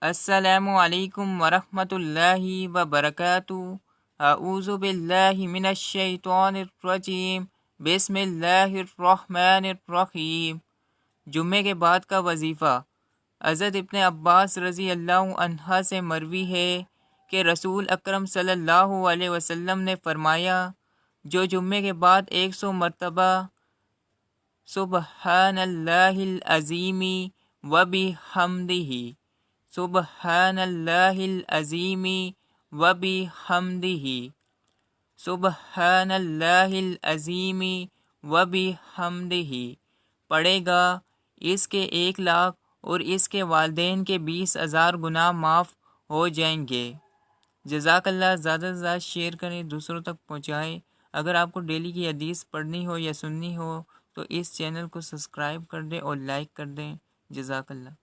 السلام علیکم ورحمۃ اللہ وبرکاتہ۔ اعوذ باللہ من الشیطان الرجیم، بسم اللہ الرحمن الرحیم۔ جمعے کے بعد کا وظیفہ۔ حضرت ابن عباس رضی اللہ عنہ سے مروی ہے کہ رسول اکرم صلی اللہ علیہ وسلم نے فرمایا، جو جمعے کے بعد 100 مرتبہ سبحان اللہ العظیم وبحمدہ سبحان اللہ العظیم وبحمدہ سبحان اللہ العظیم وبحمدہ پڑھے گا، اس کے 1,00,000 اور اس کے والدین کے 20,000 گناہ معاف ہو جائیں گے۔ جزاک اللہ۔ زیادہ سے زیادہ شیئر کریں، دوسروں تک پہنچائیں۔ اگر آپ کو ڈیلی کی حدیث پڑھنی ہو یا سننی ہو تو اس چینل کو سبسکرائب کر دیں اور لائک کر دیں۔ جزاک اللہ۔